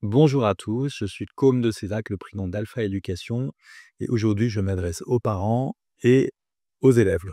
Bonjour à tous, je suis Côme de Césac, le président d'Alpha Éducation, et aujourd'hui je m'adresse aux parents et aux élèves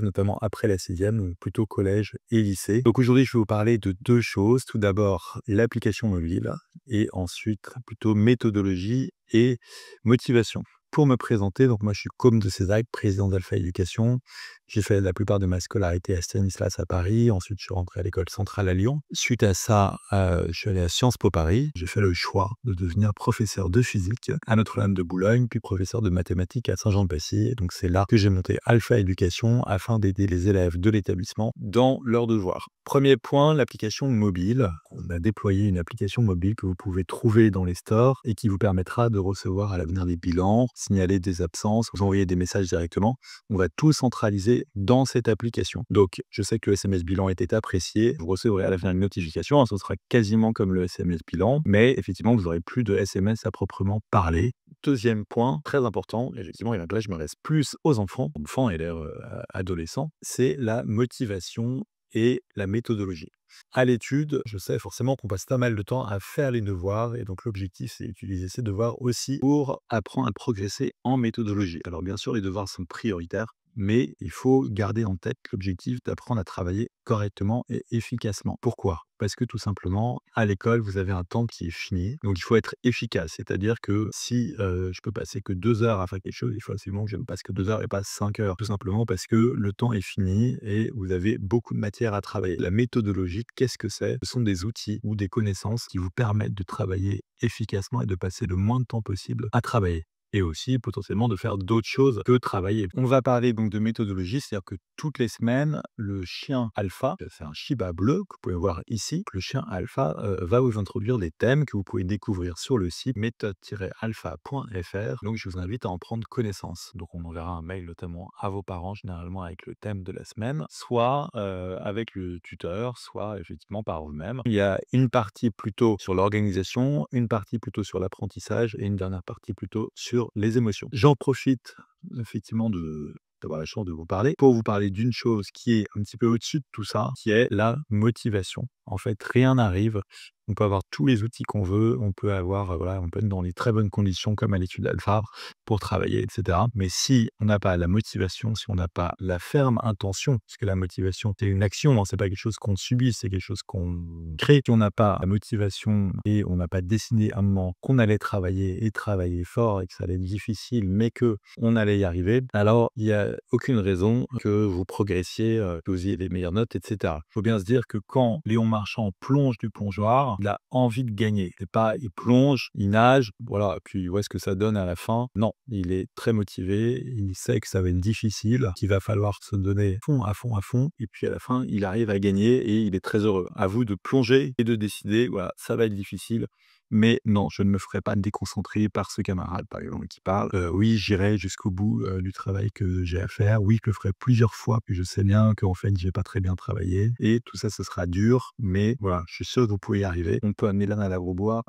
notamment après la sixième, donc plutôt collège et lycée. Donc aujourd'hui je vais vous parler de deux choses, tout d'abord l'application mobile et ensuite plutôt méthodologie et motivation. Pour me présenter, donc moi je suis Côme de Césac, président d'Alpha Éducation. J'ai fait la plupart de ma scolarité à Stanislas à Paris. Ensuite, je suis rentré à l'école centrale à Lyon. Suite à ça, je suis allé à Sciences Po Paris. J'ai fait le choix de devenir professeur de physique à Notre-Dame de Boulogne, puis professeur de mathématiques à Saint-Jean-de-Passy. Donc c'est là que j'ai monté Alpha Éducation afin d'aider les élèves de l'établissement dans leurs devoirs. Premier point, l'application mobile. On a déployé une application mobile que vous pouvez trouver dans les stores et qui vous permettra de recevoir à l'avenir des bilans, signaler des absences, vous envoyer des messages directement. On va tout centraliser dans cette application. Donc, je sais que le SMS bilan était apprécié. Vous recevrez à l'avenir une notification. Ce sera quasiment comme le SMS bilan, mais effectivement, vous n'aurez plus de SMS à proprement parler. Deuxième point, très important, effectivement, et là, je me reste plus aux enfants et d'ailleurs adolescents, c'est la motivation et la méthodologie. À l'étude, je sais forcément qu'on passe pas mal de temps à faire les devoirs et donc l'objectif, c'est d'utiliser ces devoirs aussi pour apprendre à progresser en méthodologie. Alors bien sûr, les devoirs sont prioritaires, mais il faut garder en tête l'objectif d'apprendre à travailler correctement et efficacement. Pourquoi? Parce que tout simplement, à l'école, vous avez un temps qui est fini, donc il faut être efficace. C'est-à-dire que si je peux passer que 2 heures à faire quelque chose, il faut absolument que je ne passe que 2 heures et pas 5 heures. Tout simplement parce que le temps est fini et vous avez beaucoup de matière à travailler. La méthodologie, qu'est-ce que c'est? Ce sont des outils ou des connaissances qui vous permettent de travailler efficacement et de passer le moins de temps possible à travailler. Et aussi potentiellement de faire d'autres choses que travailler. On va parler donc de méthodologie, c'est-à-dire que toutes les semaines, le chien alpha, c'est un Shiba bleu que vous pouvez voir ici, le chien alpha va vous introduire des thèmes que vous pouvez découvrir sur le site méthode-alpha.fr. Donc je vous invite à en prendre connaissance. Donc on enverra un mail notamment à vos parents, généralement avec le thème de la semaine, soit avec le tuteur, soit effectivement par vous-même. Il y a une partie plutôt sur l'organisation, une partie plutôt sur l'apprentissage et une dernière partie plutôt sur les émotions. J'en profite effectivement d'avoir la chance de vous parler pour vous parler d'une chose qui est un petit peu au-dessus de tout ça, qui est la motivation. En fait, rien n'arrive. On peut avoir tous les outils qu'on veut, on peut avoir, voilà, on peut être dans les très bonnes conditions comme à l'étude Alpha pour travailler, etc. Mais si on n'a pas la motivation, si on n'a pas la ferme intention, parce que la motivation, c'est une action, hein, c'est pas quelque chose qu'on subit, c'est quelque chose qu'on crée. Si on n'a pas la motivation et on n'a pas décidé à un moment qu'on allait travailler et travailler fort et que ça allait être difficile, mais que on allait y arriver, alors il n'y a aucune raison que vous progressiez, que vous ayez les meilleures notes, etc. Il faut bien se dire que quand Léon Marchand plonge du plongeoir, il a envie de gagner. C'est pas, il plonge, il nage, voilà, puis il voit ce que ça donne à la fin. Non, il est très motivé, il sait que ça va être difficile, qu'il va falloir se donner à fond, et puis à la fin, il arrive à gagner et il est très heureux. À vous de plonger et de décider, voilà, ça va être difficile, mais non, je ne me ferai pas déconcentrer par ce camarade, par exemple, qui parle. Oui, j'irai jusqu'au bout du travail que j'ai à faire. Oui, je le ferai plusieurs fois, puis je sais bien qu'en fait, j'ai pas très bien travaillé. Et tout ça, ce sera dur, mais voilà, je suis sûr que vous pouvez y arriver. On peut amener l'âne à l'abreuvoir,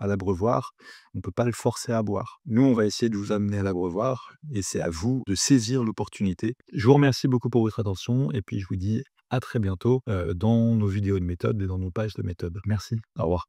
on peut pas le forcer à boire. Nous, on va essayer de vous amener à l'abreuvoir, et c'est à vous de saisir l'opportunité. Je vous remercie beaucoup pour votre attention, et puis je vous dis à très bientôt dans nos vidéos de méthode et dans nos pages de méthode. Merci, au revoir.